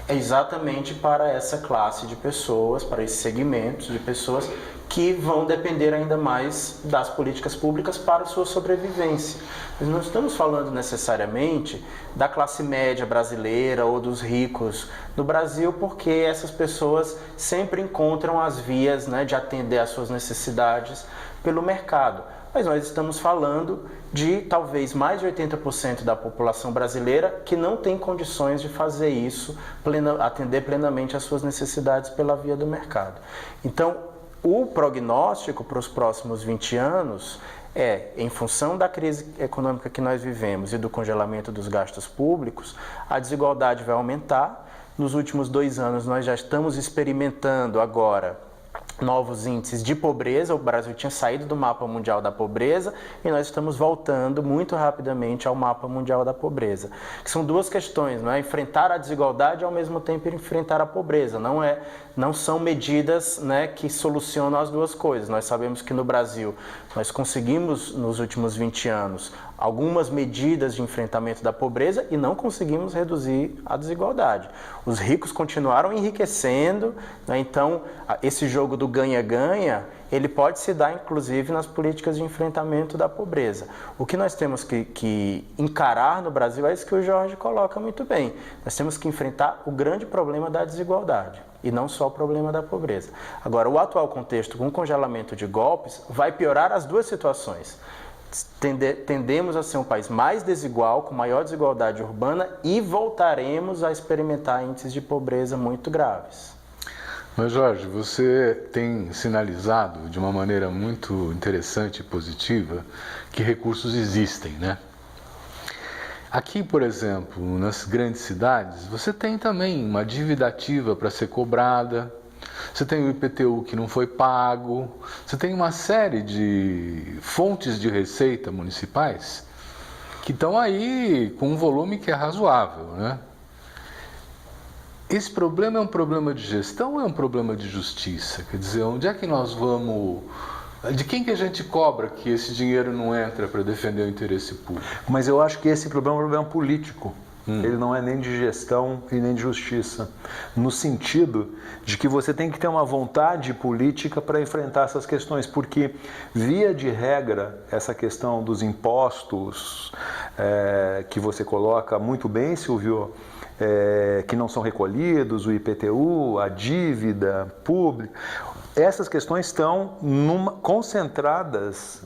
É exatamente para essa classe de pessoas, para esses segmentos de pessoas que vão depender ainda mais das políticas públicas para a sua sobrevivência. Nós não estamos falando necessariamente da classe média brasileira ou dos ricos no Brasil, porque essas pessoas sempre encontram as vias, né, de atender às suas necessidades pelo mercado. Mas nós estamos falando de talvez mais de 80% da população brasileira que não tem condições de fazer isso, atender plenamente às suas necessidades pela via do mercado. Então, o prognóstico para os próximos 20 anos em função da crise econômica que nós vivemos e do congelamento dos gastos públicos, a desigualdade vai aumentar. Nos últimos 2 anos nós já estamos experimentando agora novos índices de pobreza. O Brasil tinha saído do mapa mundial da pobreza e nós estamos voltando muito rapidamente ao mapa mundial da pobreza. Que são duas questões, não é? Enfrentar a desigualdade e ao mesmo tempo enfrentar a pobreza. Não são medidas, né, que solucionam as duas coisas. Nós sabemos que no Brasil nós conseguimos nos últimos 20 anos algumas medidas de enfrentamento da pobreza e não conseguimos reduzir a desigualdade. Os ricos continuaram enriquecendo, né? Então esse jogo do ganha-ganha, ele pode se dar inclusive nas políticas de enfrentamento da pobreza. O que nós temos que encarar no Brasil é isso que o Jorge coloca muito bem. Nós temos que enfrentar o grande problema da desigualdade e não só o problema da pobreza. Agora, o atual contexto com o congelamento de golpes vai piorar as duas situações. Tendemos a ser um país mais desigual, com maior desigualdade urbana, e voltaremos a experimentar índices de pobreza muito graves. Mas, Jorge, você tem sinalizado de uma maneira muito interessante e positiva que recursos existem, né? Aqui, por exemplo, nas grandes cidades, você tem também uma dívida ativa para ser cobrada, você tem o IPTU que não foi pago, você tem uma série de fontes de receita municipais que estão aí com um volume que é razoável, né? Esse problema é um problema de gestão ou é um problema de justiça? Quer dizer, onde é que nós vamos... De quem que a gente cobra que esse dinheiro não entra para defender o interesse público? Mas eu acho que esse problema é um problema político. Ele não é nem de gestão e nem de justiça, no sentido de que você tem que ter uma vontade política para enfrentar essas questões, porque, via de regra, essa questão dos impostos, que você coloca muito bem, Silvio, que não são recolhidos, o IPTU, a dívida pública. Essas questões estão concentradas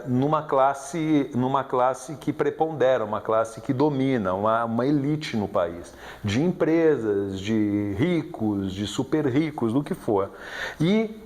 numa classe que prepondera, uma classe que domina, uma elite no país, de empresas, de ricos, de super ricos, do que for. E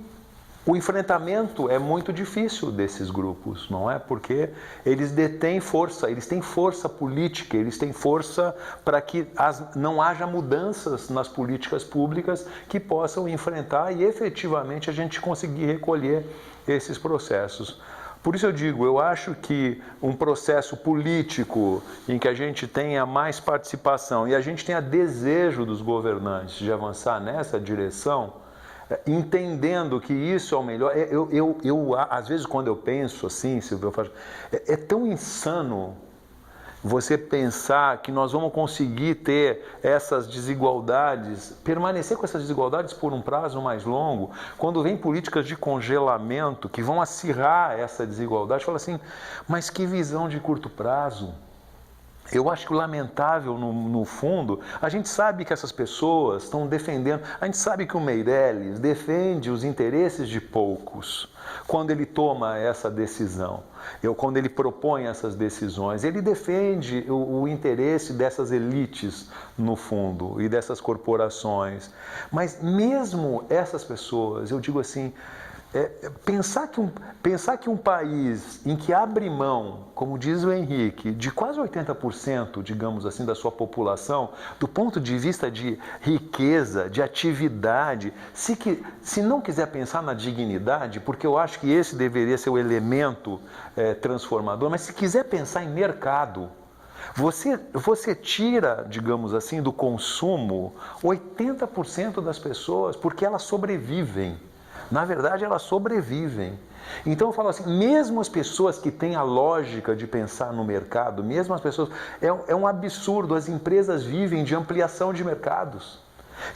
o enfrentamento é muito difícil desses grupos, não é? Porque eles detêm força, eles têm força política, eles têm força para que não haja mudanças nas políticas públicas que possam enfrentar e efetivamente a gente conseguir recolher esses processos. Por isso eu digo, eu acho que um processo político em que a gente tenha mais participação e a gente tenha desejo dos governantes de avançar nessa direção, entendendo que isso é o melhor. Às vezes, quando eu penso assim, Silvio, eu falo, é tão insano você pensar que nós vamos conseguir ter essas desigualdades, permanecer com essas desigualdades por um prazo mais longo, quando vem políticas de congelamento que vão acirrar essa desigualdade. Fala assim, mas que visão de curto prazo? Eu acho que o lamentável, no fundo, a gente sabe que essas pessoas estão defendendo, a gente sabe que o Meirelles defende os interesses de poucos quando ele toma essa decisão, quando ele propõe essas decisões, ele defende o interesse dessas elites, no fundo, e dessas corporações. Mas mesmo essas pessoas, eu digo assim, pensar que um país em que abre mão, como diz o Henrique, de quase 80%, digamos assim, da sua população, do ponto de vista de riqueza, de atividade, se não quiser pensar na dignidade, porque eu acho que esse deveria ser o elemento transformador, mas se quiser pensar em mercado, você tira, digamos assim, do consumo 80% das pessoas, porque elas sobrevivem. Na verdade, elas sobrevivem. Então eu falo assim, mesmo as pessoas que têm a lógica de pensar no mercado, mesmo as pessoas, é um absurdo, as empresas vivem de ampliação de mercados.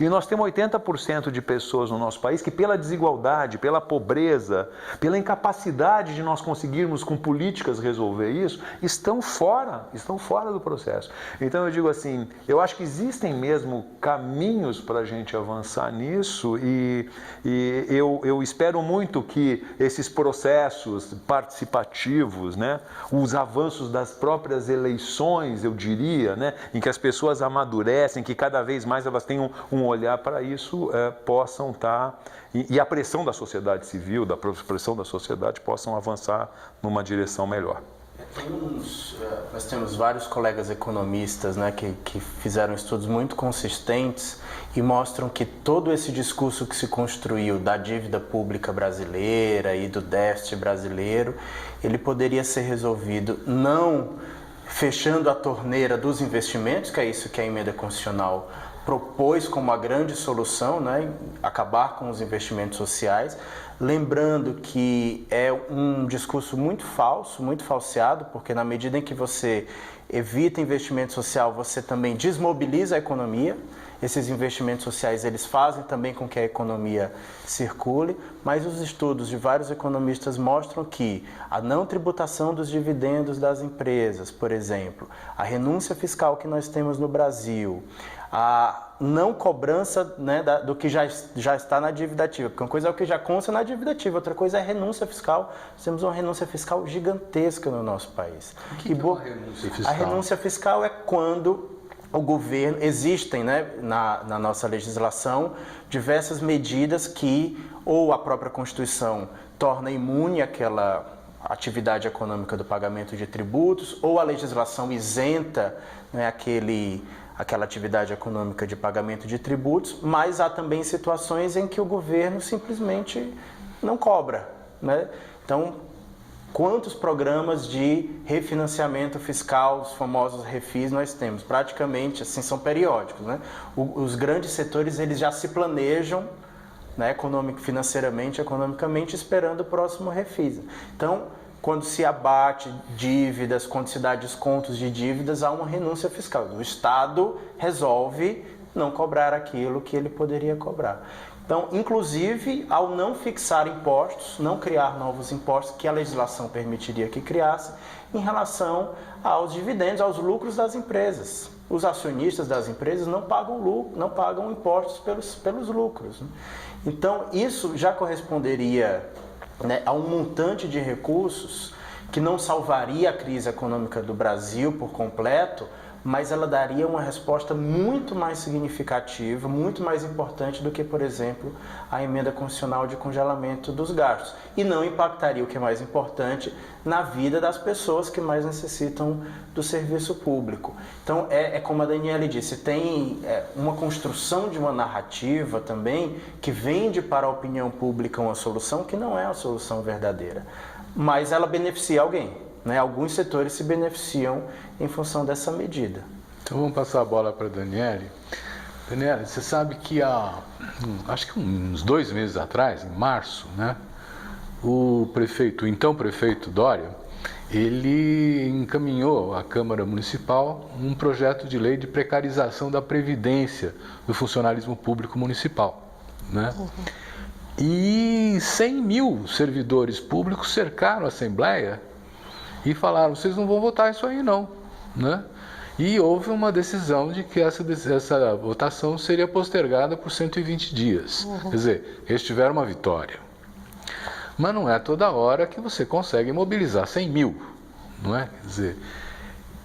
E nós temos 80% de pessoas no nosso país que, pela desigualdade, pela pobreza, pela incapacidade de nós conseguirmos com políticas resolver isso, estão fora do processo. Então eu digo assim, eu acho que existem mesmo caminhos para a gente avançar nisso e eu espero muito que esses processos participativos, né, os avanços das próprias eleições, eu diria, né, em que as pessoas amadurecem, que cada vez mais elas tenham um olhar para isso, possam estar, e a pressão da sociedade civil, da pressão da sociedade, possam avançar numa direção melhor. Nós temos vários colegas economistas, né, que fizeram estudos muito consistentes e mostram que todo esse discurso que se construiu da dívida pública brasileira e do déficit brasileiro, ele poderia ser resolvido não fechando a torneira dos investimentos, que é isso que a emenda constitucional propôs como a grande solução, né, acabar com os investimentos sociais, lembrando que é um discurso muito falso, muito falseado, porque na medida em que você evita investimento social, você também desmobiliza a economia. Esses investimentos sociais, eles fazem também com que a economia circule, mas os estudos de vários economistas mostram que a não tributação dos dividendos das empresas, por exemplo, a renúncia fiscal que nós temos no Brasil, a não cobrança, né, do que já está na dívida ativa, porque uma coisa é o que já consta na dívida ativa, outra coisa é a renúncia fiscal. Nós temos uma renúncia fiscal gigantesca no nosso país. O que é uma renúncia fiscal? A renúncia fiscal é quando o governo, existem, né, na nossa legislação diversas medidas que ou a própria Constituição torna imune aquela atividade econômica do pagamento de tributos, ou a legislação isenta, né, aquela atividade econômica de pagamento de tributos, mas há também situações em que o governo simplesmente não cobra, né? Então, quantos programas de refinanciamento fiscal, os famosos refis, nós temos? Praticamente, assim, são periódicos, né? Os grandes setores, eles já se planejam, né, financeiramente, economicamente, esperando o próximo refis. Então, quando se abate dívidas, quando se dá descontos de dívidas, há uma renúncia fiscal. O Estado resolve não cobrar aquilo que ele poderia cobrar. Então, inclusive, ao não fixar impostos, não criar novos impostos que a legislação permitiria que criasse, em relação aos dividendos, aos lucros das empresas. Os acionistas das empresas não pagam lucro, não pagam impostos pelos lucros. Então, isso já corresponderia, né, a um montante de recursos que não salvaria a crise econômica do Brasil por completo, mas ela daria uma resposta muito mais significativa, muito mais importante do que, por exemplo, a emenda constitucional de congelamento dos gastos. E não impactaria, o que é mais importante, na vida das pessoas que mais necessitam do serviço público. Então, é como a Daniele disse, tem uma construção de uma narrativa também que vende para a opinião pública uma solução que não é a solução verdadeira, mas ela beneficia alguém. Né? Alguns setores se beneficiam em função dessa medida. Então vamos passar a bola para a Daniele. Daniele, você sabe que acho que uns 2 meses atrás, em março, né, o então prefeito Dória, ele encaminhou à Câmara Municipal um projeto de lei de precarização da previdência do funcionalismo público municipal, né? E 100 mil servidores públicos cercaram a Assembleia e falaram, vocês não vão votar isso aí não, né? E houve uma decisão de que essa votação seria postergada por 120 dias. Quer dizer, eles tiveram uma vitória. Mas não é toda hora que você consegue mobilizar 100 mil, não é? Quer dizer,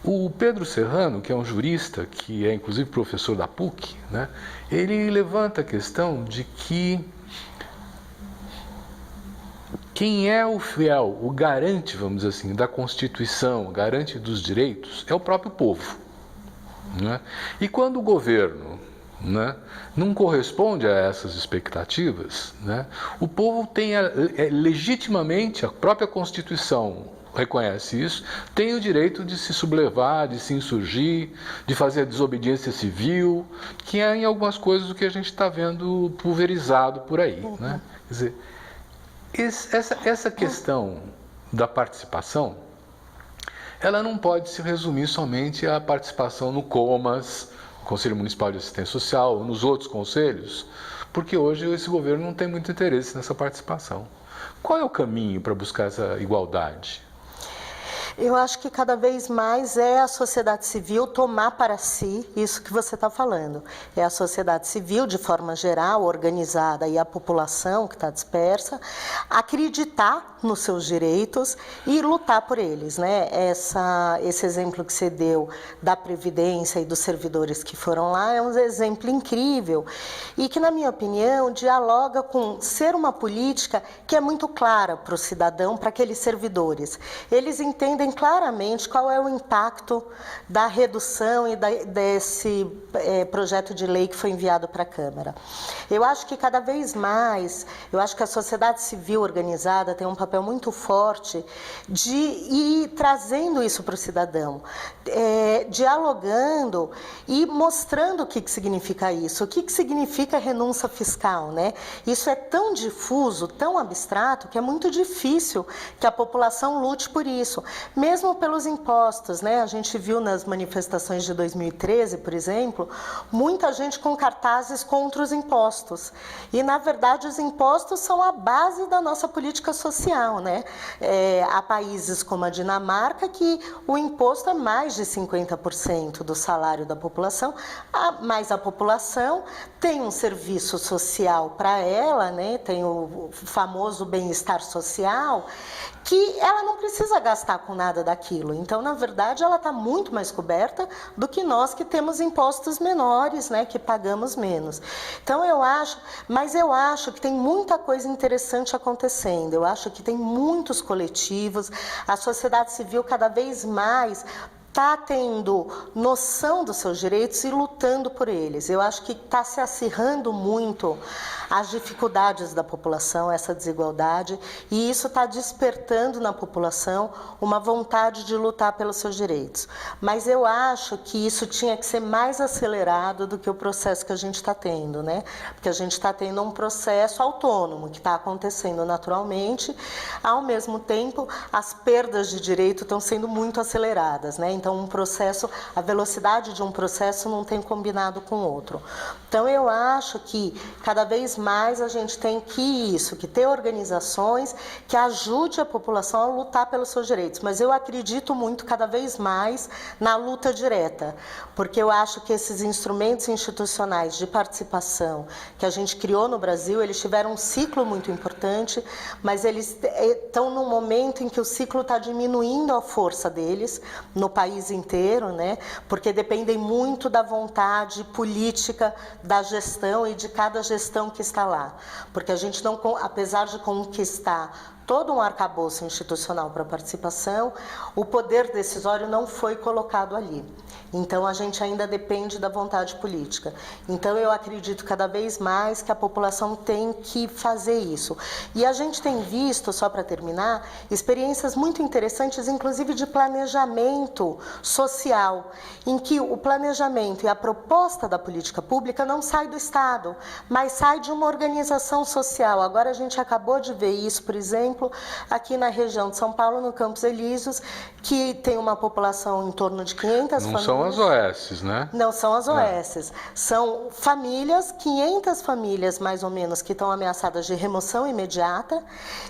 o Pedro Serrano, que é um jurista, que é inclusive professor da PUC, né? Ele levanta a questão de que quem é o fiel, o garante, vamos dizer assim, da Constituição, o garante dos direitos, é o próprio povo, né? E quando o governo, né, não corresponde a essas expectativas, né, o povo tem legitimamente, a própria Constituição reconhece isso, tem o direito de se sublevar, de se insurgir, de fazer a desobediência civil, que é em algumas coisas o que a gente está vendo pulverizado por aí, né? Quer dizer, essa questão da participação, ela não pode se resumir somente à participação no COMAS, Conselho Municipal de Assistência Social, ou nos outros conselhos, porque hoje esse governo não tem muito interesse nessa participação. Qual é o caminho para buscar essa igualdade? Eu acho que cada vez mais é a sociedade civil tomar para si isso que você está falando. É a sociedade civil, de forma geral, organizada, e a população que está dispersa, acreditar nos seus direitos e lutar por eles, né? Esse exemplo que você deu da Previdência e dos servidores que foram lá é um exemplo incrível e que, na minha opinião, dialoga com ser uma política que é muito clara para o cidadão, para aqueles servidores. Eles entendem claramente qual é o impacto da redução e desse projeto de lei que foi enviado para a Câmara. Eu acho que cada vez mais, eu acho que a sociedade civil organizada tem um papel muito forte de ir trazendo isso para o cidadão, dialogando e mostrando o que significa isso, o que significa renúncia fiscal, né? Isso é tão difuso, tão abstrato, que é muito difícil que a população lute por isso. Mesmo pelos impostos, né? A gente viu nas manifestações de 2013, por exemplo, muita gente com cartazes contra os impostos. E, na verdade, os impostos são a base da nossa política social, né? Há países como a Dinamarca que o imposto é mais de 50% do salário da população, mas a população tem um serviço social para ela, né? Tem o famoso bem-estar social, que ela não precisa gastar com nada daquilo. Então, na verdade, ela está muito mais coberta do que nós que temos impostos menores, né, que pagamos menos. Então, eu acho que tem muita coisa interessante acontecendo. Eu acho que tem muitos coletivos, a sociedade civil cada vez mais está tendo noção dos seus direitos e lutando por eles. Eu acho que está se acirrando muito as dificuldades da população, essa desigualdade, e isso está despertando na população uma vontade de lutar pelos seus direitos. Mas eu acho que isso tinha que ser mais acelerado do que o processo que a gente está tendo, né? Porque a gente está tendo um processo autônomo, que está acontecendo naturalmente, ao mesmo tempo as perdas de direito estão sendo muito aceleradas, né? Então, a velocidade de um processo não tem combinado com o outro. Então, eu acho que cada vez mais a gente tem que ter organizações que ajude a população a lutar pelos seus direitos. Mas eu acredito muito, cada vez mais, na luta direta, porque eu acho que esses instrumentos institucionais de participação que a gente criou no Brasil, eles tiveram um ciclo muito importante, mas eles estão num momento em que o ciclo está diminuindo a força deles no país inteiro, né? Porque dependem muito da vontade política da gestão e de cada gestão que está lá. Porque a gente não, apesar de conquistar todo um arcabouço institucional para a participação, o poder decisório não foi colocado ali. Então, a gente ainda depende da vontade política. Então, eu acredito cada vez mais que a população tem que fazer isso. E a gente tem visto, só para terminar, experiências muito interessantes, inclusive de planejamento social, em que o planejamento e a proposta da política pública não sai do Estado, mas sai de uma organização social. Agora, a gente acabou de ver isso, por exemplo, aqui na região de São Paulo, no Campos Elíseos, que tem uma população em torno de 500 famílias. Não são as OS, né? Não são as OS. São famílias, 500 famílias mais ou menos, que estão ameaçadas de remoção imediata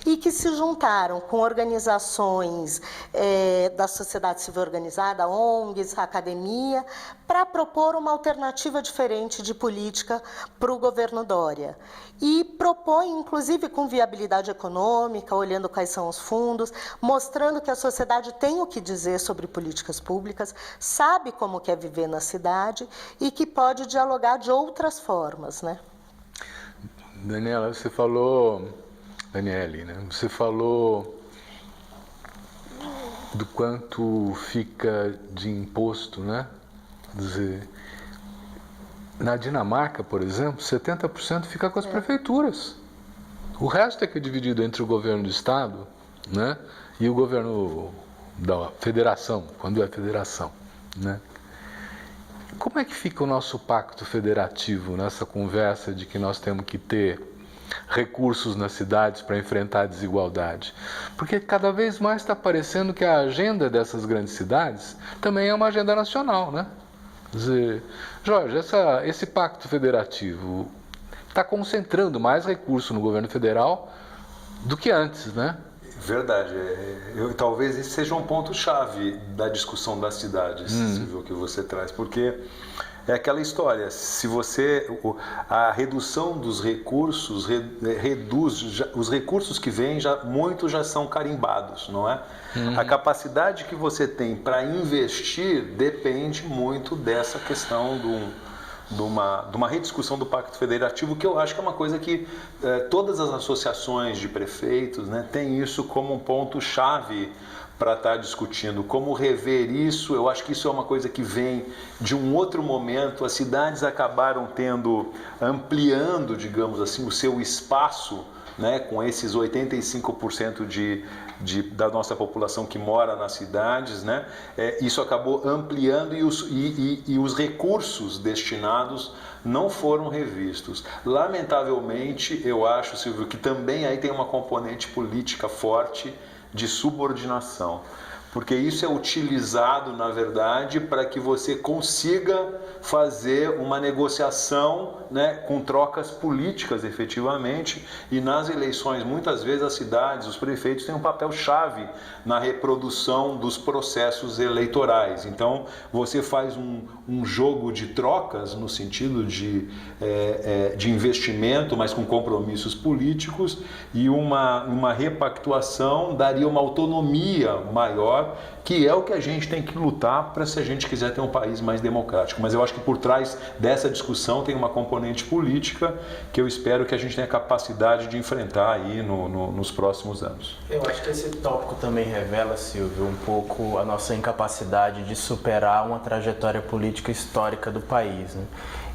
e que se juntaram com organizações da sociedade civil organizada, ONGs, academia, para propor uma alternativa diferente de política para o governo Dória. E propõe, inclusive, com viabilidade econômica, olhando quais são os fundos, mostrando que a sociedade tem o que dizer sobre políticas públicas, sabe como quer viver na cidade e que pode dialogar de outras formas, né? Daniela, você falou... Daniele, né? Você falou do quanto fica de imposto, né? Quer dizer, na Dinamarca, por exemplo, 70% fica com as prefeituras. O resto é que é dividido entre o governo do estado, né, e o governo da federação, quando é federação, né? Como é que fica o nosso pacto federativo nessa conversa de que nós temos que ter recursos nas cidades para enfrentar a desigualdade? Porque cada vez mais está parecendo que a agenda dessas grandes cidades também é uma agenda nacional, né? Quer dizer, Jorge, esse pacto federativo está concentrando mais recursos no governo federal do que antes, né? Verdade. Talvez esse seja um ponto-chave da discussão das cidades, Silvio, que você traz, porque é aquela história, a redução dos recursos reduz, os recursos que vêm, muitos já são carimbados, não é? A capacidade que você tem para investir depende muito dessa questão de uma rediscussão do Pacto Federativo, que eu acho que é uma coisa que todas as associações de prefeitos, né, têm isso como um ponto-chave para estar discutindo. Como rever isso, eu acho que isso é uma coisa que vem de um outro momento. As cidades acabaram ampliando, digamos assim, o seu espaço, né, com esses 85% da nossa população que mora nas cidades, né? Isso acabou ampliando e os recursos destinados não foram revistos. Lamentavelmente, eu acho, Silvio, que também aí tem uma componente política forte de subordinação, porque isso é utilizado, na verdade, para que você consiga fazer uma negociação, né, com trocas políticas efetivamente, e nas eleições muitas vezes as cidades, os prefeitos têm um papel chave na reprodução dos processos eleitorais. Então você faz um jogo de trocas no sentido de investimento, mas com compromissos políticos, e uma repactuação daria uma autonomia maior, que é o que a gente tem que lutar para, se a gente quiser ter um país mais democrático. Mas eu acho que por trás dessa discussão tem uma componente política que eu espero que a gente tenha capacidade de enfrentar aí nos próximos anos. Eu acho que esse tópico também revela, Silvio, um pouco a nossa incapacidade de superar uma trajetória política histórica do país, né?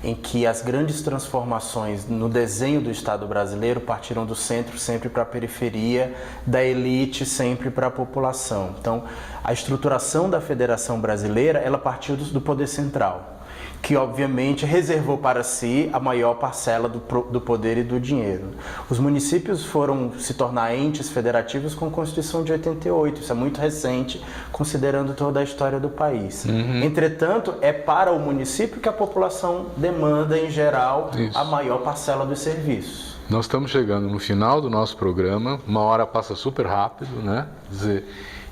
Em que as grandes transformações no desenho do Estado brasileiro partiram do centro sempre para a periferia, da elite sempre para a população. Então, a estruturação da Federação Brasileira, ela partiu do poder central. que obviamente reservou para si a maior parcela do poder e do dinheiro. Os municípios foram se tornar entes federativos com a Constituição de 88, isso é muito recente, considerando toda a história do país. Entretanto, é para o município que a população demanda, em geral, a maior parcela dos serviços. Nós estamos chegando no final do nosso programa, uma hora passa super rápido, né?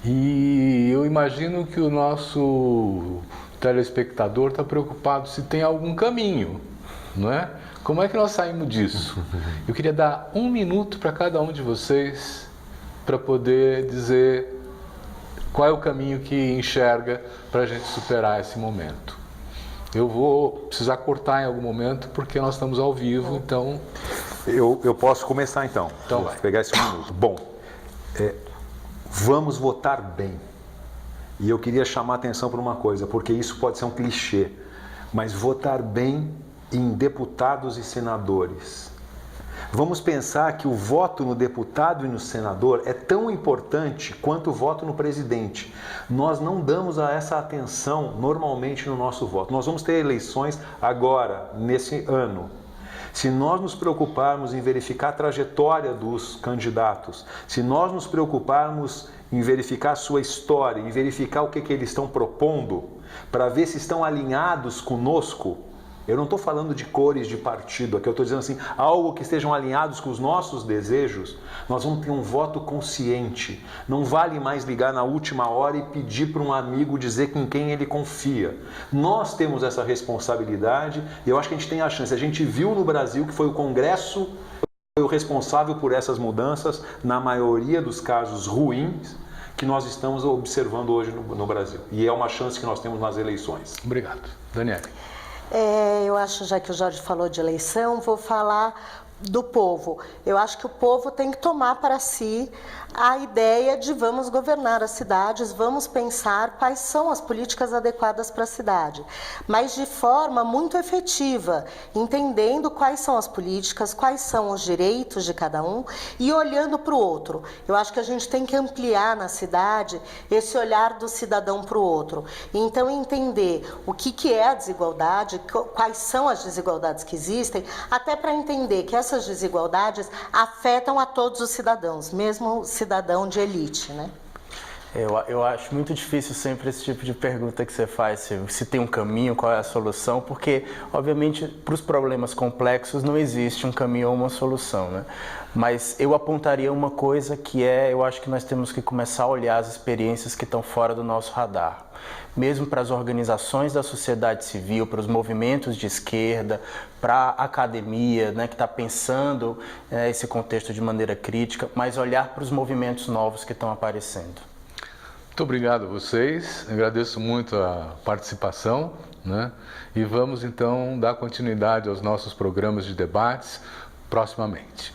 E eu imagino que o nosso telespectador está preocupado se tem algum caminho, não é? Como é que nós saímos disso? Eu queria dar 1 minuto para cada um de vocês para poder dizer qual é o caminho que enxerga para a gente superar esse momento. Eu vou precisar cortar em algum momento porque nós estamos ao vivo, então... Eu posso começar então. Então vou vai. pegar esse 1 minuto. Bom, vamos votar bem. E eu queria chamar a atenção para uma coisa, porque isso pode ser um clichê, mas votar bem em deputados e senadores. Vamos pensar que o voto no deputado e no senador é tão importante quanto o voto no presidente. Nós não damos a essa atenção normalmente no nosso voto. Nós vamos ter eleições agora, nesse ano. Se nós nos preocuparmos em verificar a trajetória dos candidatos, se nós nos preocuparmos em verificar a sua história, em verificar o que eles estão propondo, para ver se estão alinhados conosco, eu não estou falando de cores de partido, aqui eu estou dizendo assim, algo que estejam alinhados com os nossos desejos, nós vamos ter um voto consciente. Não vale mais ligar na última hora e pedir para um amigo dizer em quem ele confia. Nós temos essa responsabilidade e eu acho que a gente tem a chance. A gente viu no Brasil que foi o Congresso que foi o responsável por essas mudanças, na maioria dos casos ruins, que nós estamos observando hoje no Brasil. E é uma chance que nós temos nas eleições. Obrigado. Daniele. Eu acho, já que o Jorge falou de eleição, vou falar do povo. Eu acho que o povo tem que tomar para si a ideia de vamos governar as cidades, vamos pensar quais são as políticas adequadas para a cidade, mas de forma muito efetiva, entendendo quais são as políticas, quais são os direitos de cada um e olhando para o outro. Eu acho que a gente tem que ampliar na cidade esse olhar do cidadão para o outro. Então, entender o que é a desigualdade, quais são as desigualdades que existem, até para entender que essas desigualdades afetam a todos os cidadãos, mesmo o cidadão de elite, né? Eu acho muito difícil sempre esse tipo de pergunta que você faz, se tem um caminho, qual é a solução, porque, obviamente, para os problemas complexos não existe um caminho ou uma solução, né? Mas eu apontaria uma coisa que eu acho que nós temos que começar a olhar as experiências que estão fora do nosso radar. Mesmo para as organizações da sociedade civil, para os movimentos de esquerda, para a academia, né, que está pensando esse contexto de maneira crítica, mas olhar para os movimentos novos que estão aparecendo. Muito obrigado a vocês, agradeço muito a participação, né? E vamos então dar continuidade aos nossos programas de debates proximamente.